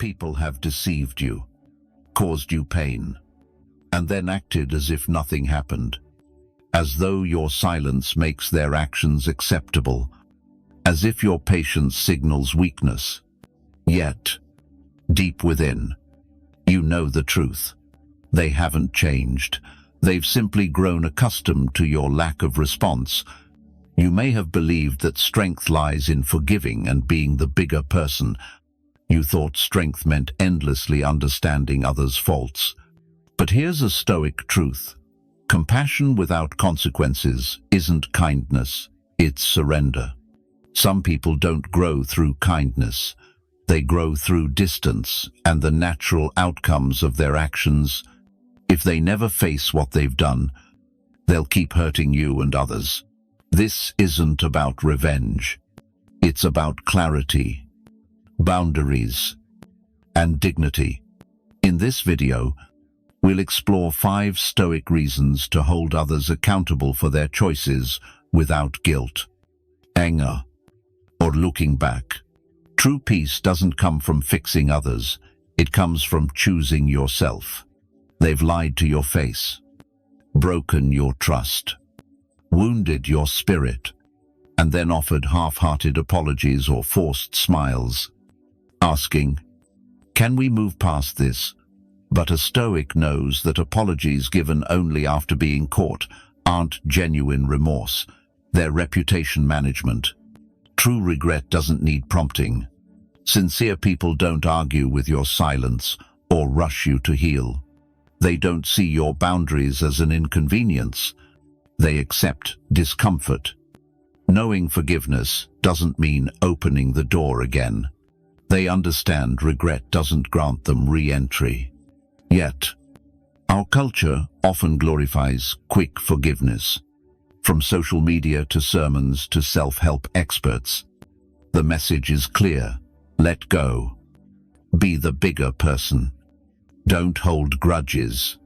people have deceived you, caused you pain, and then acted as if nothing happened, as though your silence makes their actions acceptable, as if your patience signals weakness. Yet, deep within, you know the truth. They haven't changed. They've simply grown accustomed to your lack of response. You may have believed that strength lies in forgiving and being the bigger person. You thought strength meant endlessly understanding others' faults. But here's a Stoic truth. Compassion without consequences isn't kindness, it's surrender. Some people don't grow through kindness. They grow through distance and the natural outcomes of their actions. If they never face what they've done, they'll keep hurting you and others. This isn't about revenge. It's about clarity, boundaries, and dignity. In this video, we'll explore 5 Stoic reasons to hold others accountable for their choices without guilt, anger, or looking back. True peace doesn't come from fixing others. It comes from choosing yourself. They've lied to your face, broken your trust, wounded your spirit, and then offered half-hearted apologies or forced smiles, asking, "Can we move past this?" But a Stoic knows that apologies given only after being caught aren't genuine remorse. They're reputation management. True regret doesn't need prompting. Sincere people don't argue with your silence or rush you to heal. They don't see your boundaries as an inconvenience. They accept discomfort. Knowing forgiveness doesn't mean opening the door again. They understand regret doesn't grant them re-entry. Yet, our culture often glorifies quick forgiveness. From social media to sermons to self-help experts, the message is clear. Let go. Be the bigger person. Don't hold grudges.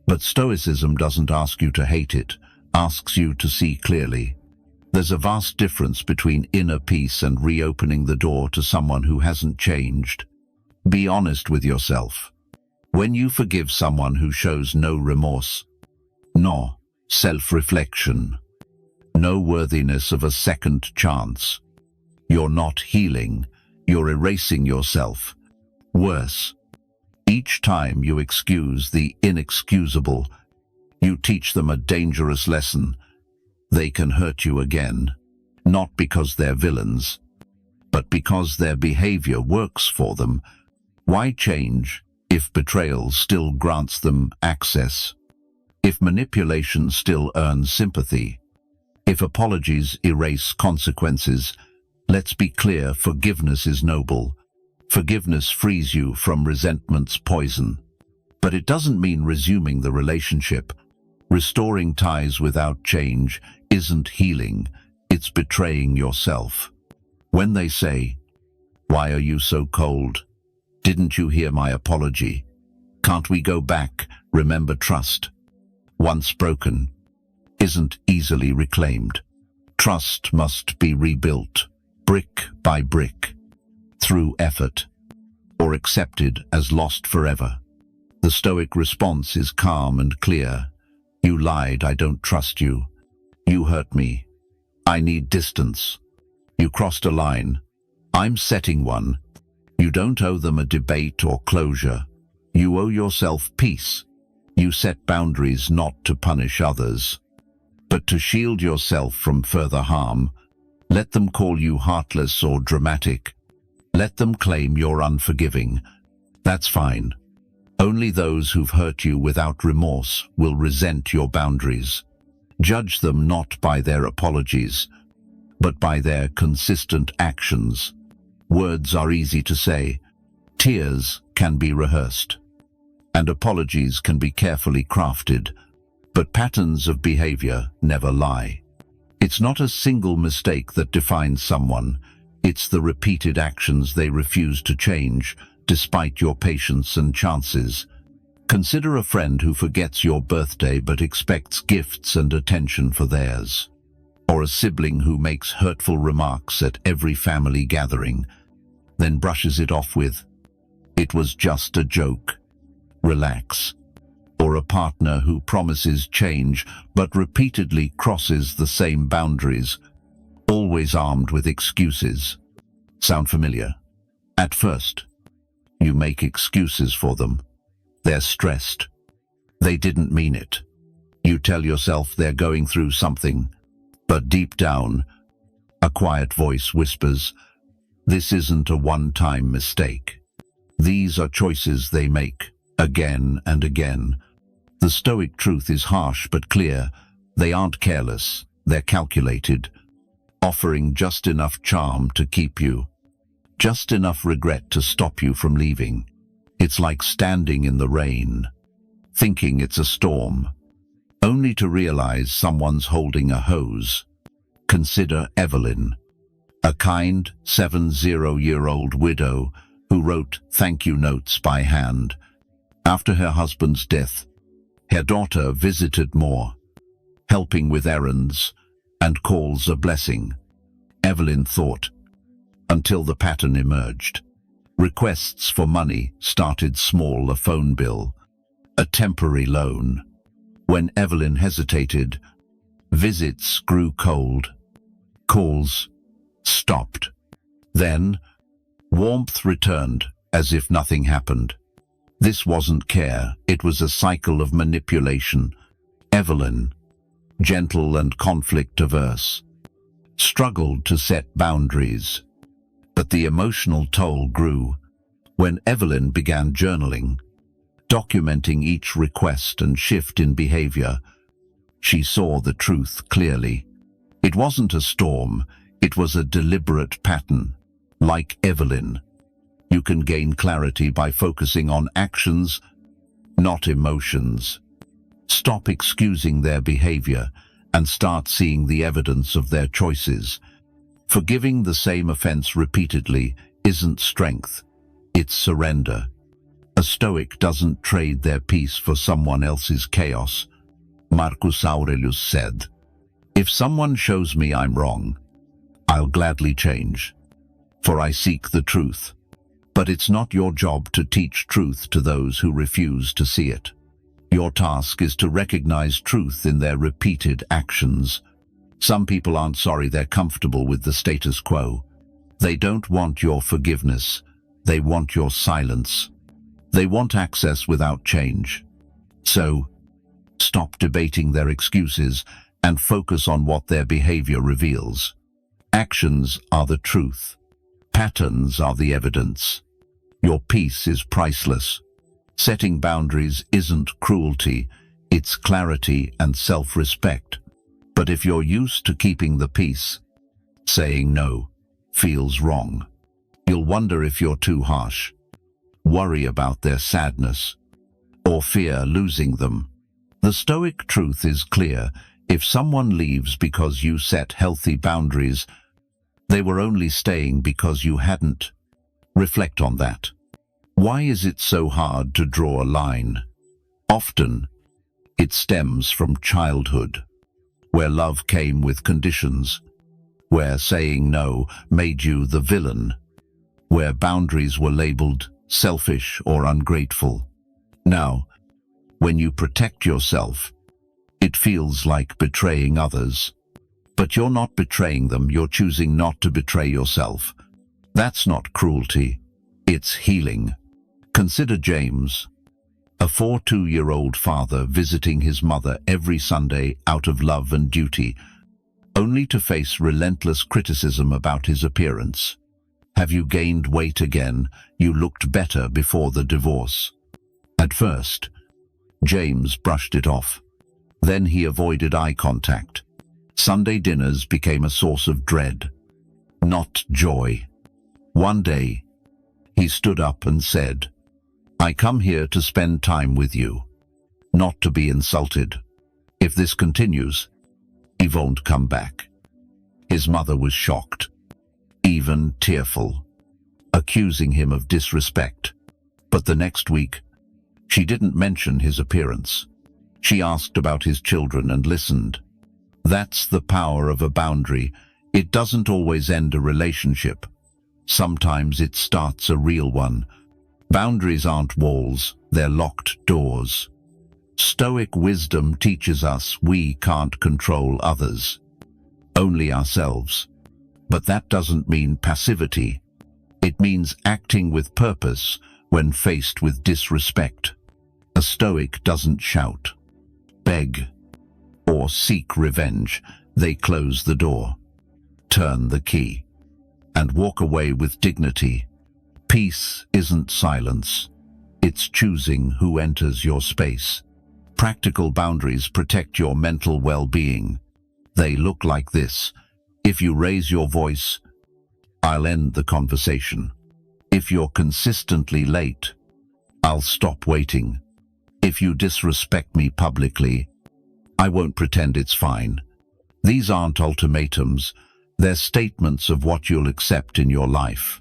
But Stoicism doesn't ask you to hate it, asks you to see clearly. There's a vast difference between inner peace and reopening the door to someone who hasn't changed. Be honest with yourself. When you forgive someone who shows no remorse, no self-reflection, no worthiness of a second chance, you're not healing, you're erasing yourself. Worse, each time you excuse the inexcusable, you teach them a dangerous lesson. They can hurt you again, not because they're villains, but because their behavior works for them. Why change if betrayal still grants them access? If manipulation still earns sympathy? If apologies erase consequences? Let's be clear, forgiveness is noble. Forgiveness frees you from resentment's poison. But it doesn't mean resuming the relationship. Restoring ties without change isn't healing, it's betraying yourself. When they say, "Why are you so cold? Didn't you hear my apology? Can't we go back?" Remember, trust, once broken, isn't easily reclaimed. Trust must be rebuilt, brick by brick, through effort, or accepted as lost forever. The Stoic response is calm and clear. You lied, I don't trust you. You hurt me, I need distance. You crossed a line, I'm setting one. You don't owe them a debate or closure. You owe yourself peace. You set boundaries not to punish others, but to shield yourself from further harm. Let them call you heartless or dramatic. Let them claim you're unforgiving. That's fine. Only those who've hurt you without remorse will resent your boundaries. Judge them not by their apologies, but by their consistent actions. Words are easy to say. Tears can be rehearsed, and apologies can be carefully crafted, but patterns of behavior never lie. It's not a single mistake that defines someone. It's the repeated actions they refuse to change, despite your patience and chances. Consider a friend who forgets your birthday but expects gifts and attention for theirs. Or a sibling who makes hurtful remarks at every family gathering, then brushes it off with, It was just a joke. Relax. Or a partner who promises change but repeatedly crosses the same boundaries, always armed with excuses. Sound familiar? At first, you make excuses for them. They're stressed. They didn't mean it. You tell yourself they're going through something, but deep down, a quiet voice whispers, "This isn't a one-time mistake." These are choices they make, again and again. The Stoic truth is harsh but clear. They aren't careless, they're calculated, offering just enough charm to keep you, just enough regret to stop you from leaving. It's like standing in the rain, thinking it's a storm, only to realize someone's holding a hose. Consider Evelyn, a kind 70-year-old widow who wrote thank you notes by hand. After her husband's death, her daughter visited more, helping with errands and calls a blessing. Evelyn thought, until the pattern emerged. Requests for money started small, a phone bill, a temporary loan. When Evelyn hesitated, visits grew cold. Calls stopped. Then, warmth returned, as if nothing happened. This wasn't care, it was a cycle of manipulation. Evelyn, gentle and conflict-averse, struggled to set boundaries. But the emotional toll grew when Evelyn began journaling, documenting each request and shift in behavior. She saw the truth clearly. It wasn't a storm, it was a deliberate pattern. Like Evelyn, you can gain clarity by focusing on actions, not emotions. Stop excusing their behavior and start seeing the evidence of their choices. Forgiving the same offense repeatedly isn't strength, it's surrender. A Stoic doesn't trade their peace for someone else's chaos. Marcus Aurelius said, "If someone shows me I'm wrong, I'll gladly change, for I seek the truth." But it's not your job to teach truth to those who refuse to see it. Your task is to recognize truth in their repeated actions. Some people aren't sorry, they're comfortable with the status quo. They don't want your forgiveness, they want your silence. They want access without change. So, stop debating their excuses and focus on what their behavior reveals. Actions are the truth. Patterns are the evidence. Your peace is priceless. Setting boundaries isn't cruelty, it's clarity and self-respect. But if you're used to keeping the peace, saying no feels wrong. You'll wonder if you're too harsh, worry about their sadness, or fear losing them. The Stoic truth is clear. If someone leaves because you set healthy boundaries, they were only staying because you hadn't. Reflect on that. Why is it so hard to draw a line? Often, it stems from childhood, where love came with conditions, where saying no made you the villain, where boundaries were labeled selfish or ungrateful. Now, when you protect yourself, it feels like betraying others. But you're not betraying them, you're choosing not to betray yourself. That's not cruelty, it's healing. Consider James, a 42-year-old father visiting his mother every Sunday out of love and duty, only to face relentless criticism about his appearance. Have you gained weight again? You looked better before the divorce. At first, James brushed it off. Then he avoided eye contact. Sunday dinners became a source of dread, not joy. One day, he stood up and said, "I come here to spend time with you, not to be insulted. If this continues, he won't come back." His mother was shocked, even tearful, accusing him of disrespect. But the next week, she didn't mention his appearance. She asked about his children and listened. That's the power of a boundary. It doesn't always end a relationship. Sometimes it starts a real one. Boundaries aren't walls, they're locked doors. Stoic wisdom teaches us we can't control others, only ourselves. But that doesn't mean passivity. It means acting with purpose when faced with disrespect. A Stoic doesn't shout, beg, or seek revenge. They close the door, turn the key, and walk away with dignity. Peace isn't silence. It's choosing who enters your space. Practical boundaries protect your mental well-being. They look like this. If you raise your voice, I'll end the conversation. If you're consistently late, I'll stop waiting. If you disrespect me publicly, I won't pretend it's fine. These aren't ultimatums. They're statements of what you'll accept in your life.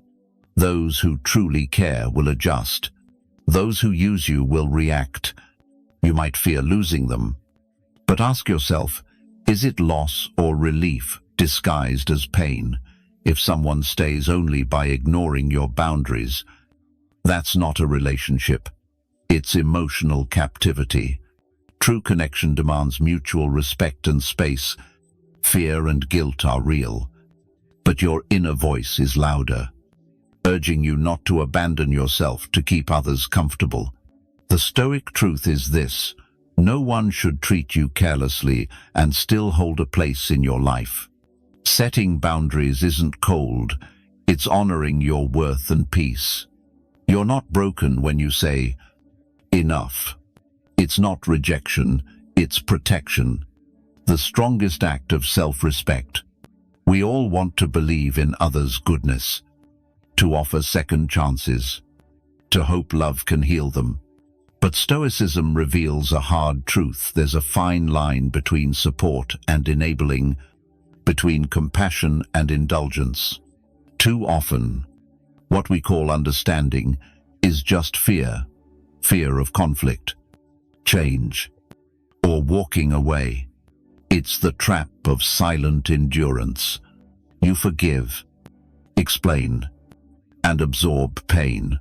Those who truly care will adjust. Those who use you will react. You might fear losing them. But ask yourself, is it loss or relief disguised as pain? If someone stays only by ignoring your boundaries, that's not a relationship. It's emotional captivity. True connection demands mutual respect and space. Fear and guilt are real, but your inner voice is louder, urging you not to abandon yourself to keep others comfortable. The Stoic truth is this: no one should treat you carelessly and still hold a place in your life. Setting boundaries isn't cold, it's honoring your worth and peace. You're not broken when you say, enough. It's not rejection, it's protection. The strongest act of self-respect. We all want to believe in others' goodness, to offer second chances, to hope love can heal them. But Stoicism reveals a hard truth. There's a fine line between support and enabling, between compassion and indulgence. Too often, what we call understanding is just fear. Fear of conflict, change, or walking away. It's the trap of silent endurance. You forgive, explain, and absorb pain,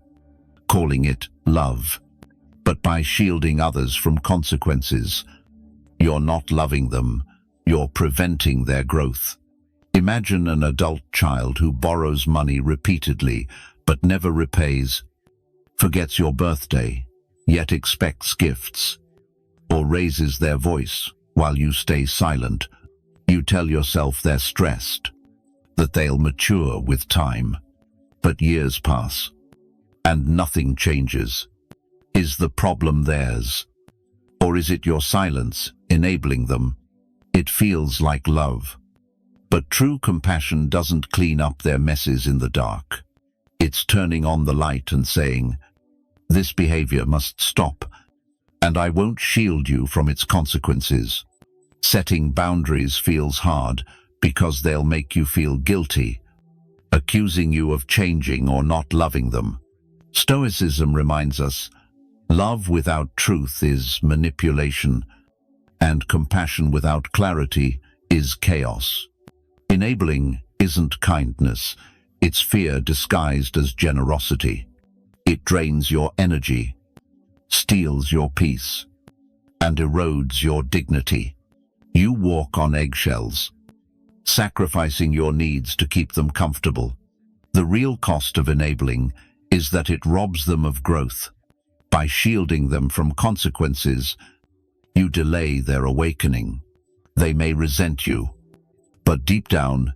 calling it love. But by shielding others from consequences, you're not loving them, you're preventing their growth. Imagine an adult child who borrows money repeatedly but never repays, forgets your birthday, yet expects gifts, or raises their voice while you stay silent. You tell yourself they're stressed, that they'll mature with time. But years pass, and nothing changes. Is the problem theirs? Or is it your silence enabling them? It feels like love. But true compassion doesn't clean up their messes in the dark. It's turning on the light and saying, this behavior must stop, and I won't shield you from its consequences. Setting boundaries feels hard because they'll make you feel guilty, accusing you of changing or not loving them. Stoicism reminds us, love without truth is manipulation, and compassion without clarity is chaos. Enabling isn't kindness, it's fear disguised as generosity. It drains your energy, steals your peace, and erodes your dignity. You walk on eggshells, sacrificing your needs to keep them comfortable. The real cost of enabling is that it robs them of growth. By shielding them from consequences, you delay their awakening. They may resent you, but deep down,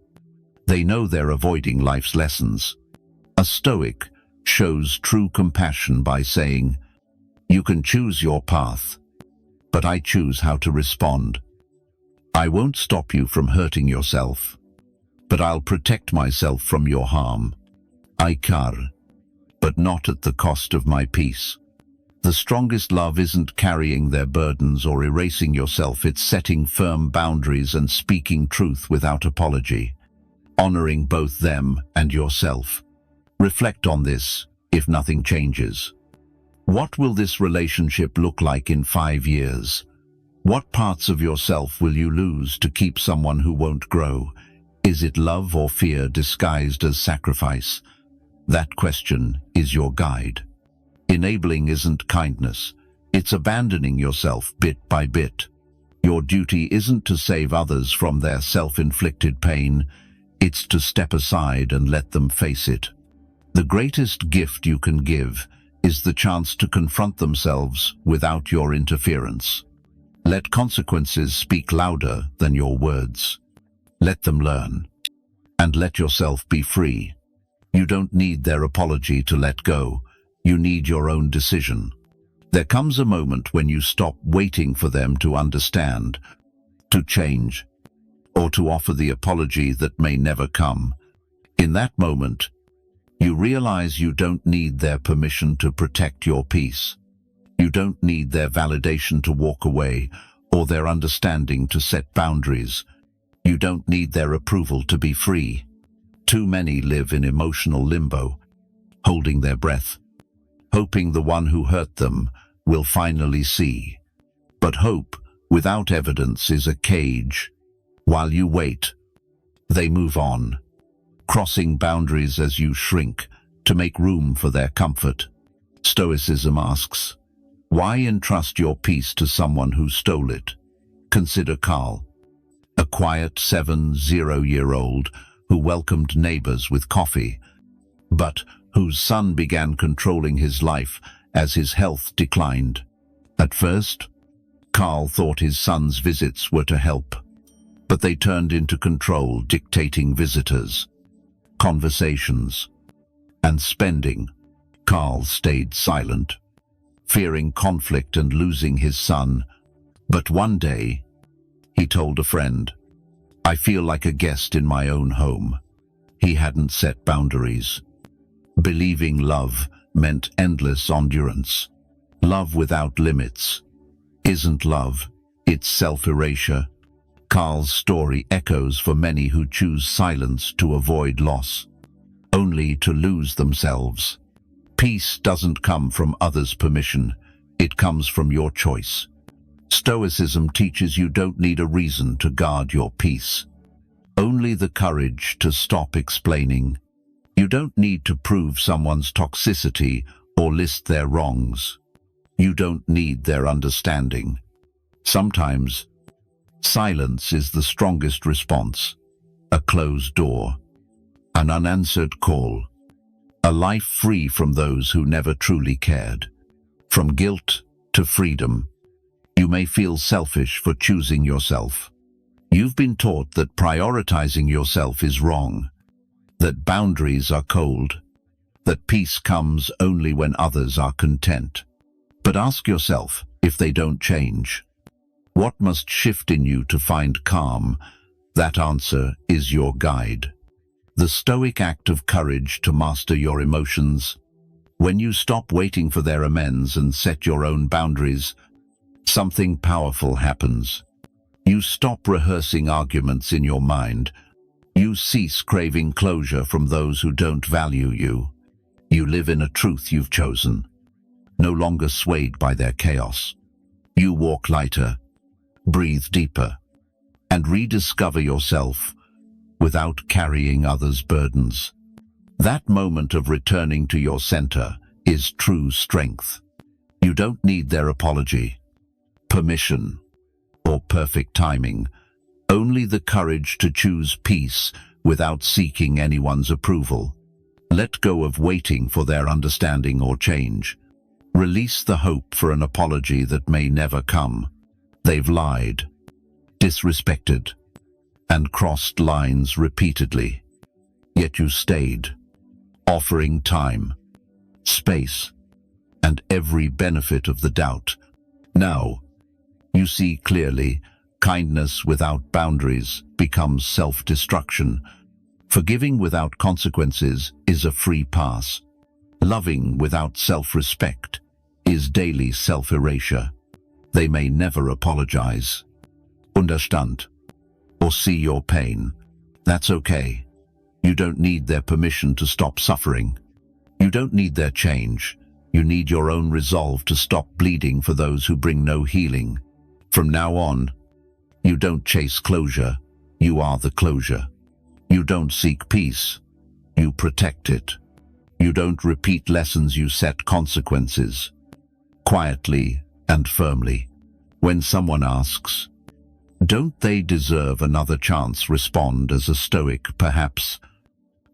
they know they're avoiding life's lessons. A Stoic shows true compassion by saying, you can choose your path, but I choose how to respond. I won't stop you from hurting yourself, but I'll protect myself from your harm. I care, but not at the cost of my peace. The strongest love isn't carrying their burdens or erasing yourself, it's setting firm boundaries and speaking truth without apology, honoring both them and yourself. Reflect on this if nothing changes. What will this relationship look like in 5 years? What parts of yourself will you lose to keep someone who won't grow? Is it love or fear disguised as sacrifice? That question is your guide. Enabling isn't kindness. It's abandoning yourself bit by bit. Your duty isn't to save others from their self-inflicted pain. It's to step aside and let them face it. The greatest gift you can give is the chance to confront themselves without your interference. Let consequences speak louder than your words. Let them learn. And let yourself be free. You don't need their apology to let go. You need your own decision. There comes a moment when you stop waiting for them to understand, to change, or to offer the apology that may never come. In that moment, you realize you don't need their permission to protect your peace. You don't need their validation to walk away, or their understanding to set boundaries. You don't need their approval to be free. Too many live in emotional limbo, holding their breath, hoping the one who hurt them will finally see. But hope without evidence is a cage. While you wait, they move on, crossing boundaries as you shrink to make room for their comfort. Stoicism asks, why entrust your peace to someone who stole it? Consider Carl, a quiet 70-year-old who welcomed neighbors with coffee, but whose son began controlling his life as his health declined. At first, Carl thought his son's visits were to help, but they turned into control, dictating visitors, conversations, and spending. Carl stayed silent, fearing conflict and losing his son. But one day, he told a friend, I feel like a guest in my own home. He hadn't set boundaries. Believing love meant endless endurance. Love without limits isn't love, it's self-erasure. Carl's story echoes for many who choose silence to avoid loss, only to lose themselves. Peace doesn't come from others' permission, it comes from your choice. Stoicism teaches you don't need a reason to guard your peace, only the courage to stop explaining. You don't need to prove someone's toxicity or list their wrongs. You don't need their understanding. Sometimes, silence is the strongest response. A closed door, an unanswered call, a life free from those who never truly cared. From guilt to freedom, you may feel selfish for choosing yourself. You've been taught that prioritizing yourself is wrong, that boundaries are cold, that peace comes only when others are content. But ask yourself, if they don't change, what must shift in you to find calm? That answer is your guide. The Stoic act of courage to master your emotions. When you stop waiting for their amends and set your own boundaries, something powerful happens. You stop rehearsing arguments in your mind. You cease craving closure from those who don't value you. You live in a truth you've chosen, no longer swayed by their chaos. You walk lighter, breathe deeper, and rediscover yourself without carrying others' burdens. That moment of returning to your center is true strength. You don't need their apology, permission, or perfect timing, only the courage to choose peace without seeking anyone's approval. Let go of waiting for their understanding or change. Release the hope for an apology that may never come. They've lied, disrespected, and crossed lines repeatedly. Yet you stayed, offering time, space, and every benefit of the doubt. Now, you see clearly, kindness without boundaries becomes self-destruction. Forgiving without consequences is a free pass. Loving without self-respect is daily self-erasure. They may never apologize, understand, or see your pain. That's okay. You don't need their permission to stop suffering. You don't need their change. You need your own resolve to stop bleeding for those who bring no healing. From now on, you don't chase closure, you are the closure. You don't seek peace, you protect it. You don't repeat lessons, you set consequences. Quietly and firmly. When someone asks, "Don't they deserve another chance?" respond as a Stoic, "Perhaps,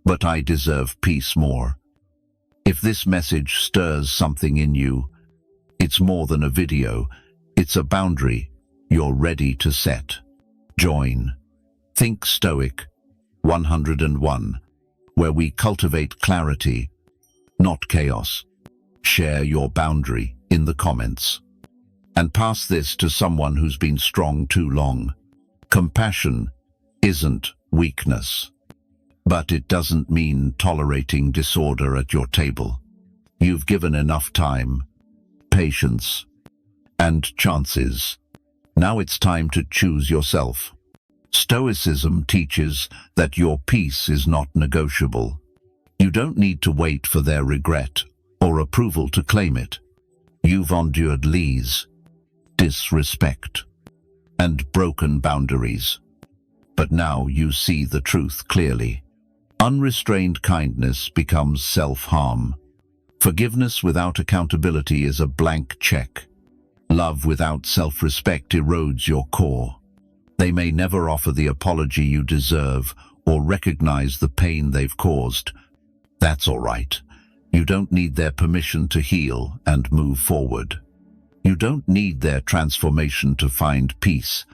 but I deserve peace more." If this message stirs something in you, it's more than a video, it's a boundary you're ready to set. Join Think Stoic 101, where we cultivate clarity, not chaos. Share your boundary in the comments. And pass this to someone who's been strong too long. Compassion isn't weakness, but it doesn't mean tolerating disorder at your table. You've given enough time, patience, and chances. Now it's time to choose yourself. Stoicism teaches that your peace is not negotiable. You don't need to wait for their regret or approval to claim it. You've endured lies, disrespect, and broken boundaries. But now you see the truth clearly. Unrestrained kindness becomes self-harm. Forgiveness without accountability is a blank check. Love without self-respect erodes your core. They may never offer the apology you deserve or recognize the pain they've caused. That's all right. You don't need their permission to heal and move forward. You don't need their transformation to find peace.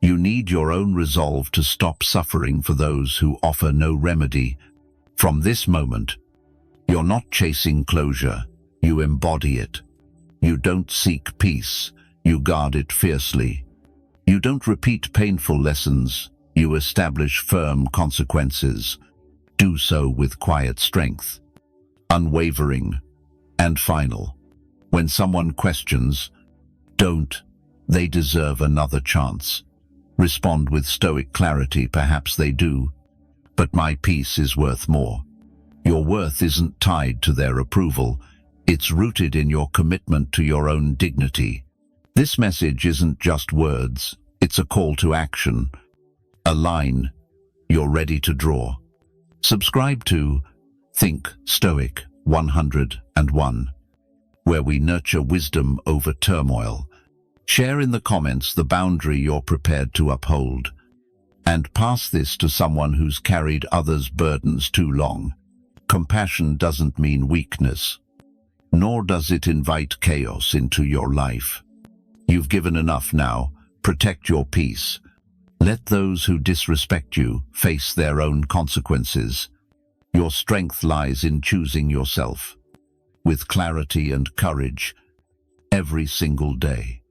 You need your own resolve to stop suffering for those who offer no remedy. From this moment, you're not chasing closure, you embody it. You don't seek peace, you guard it fiercely. You don't repeat painful lessons, you establish firm consequences. Do so with quiet strength, unwavering, and final. When someone questions, "Don't they deserve another chance?" respond with Stoic clarity, "Perhaps they do, but my peace is worth more." Your worth isn't tied to their approval. It's rooted in your commitment to your own dignity. This message isn't just words, it's a call to action, a line you're ready to draw. Subscribe to Think Stoic 101, where we nurture wisdom over turmoil. Share in the comments the boundary you're prepared to uphold, and pass this to someone who's carried others' burdens too long. Compassion doesn't mean weakness, nor does it invite chaos into your life. You've given enough now. Protect your peace. Let those who disrespect you face their own consequences. Your strength lies in choosing yourself, with clarity and courage, every single day.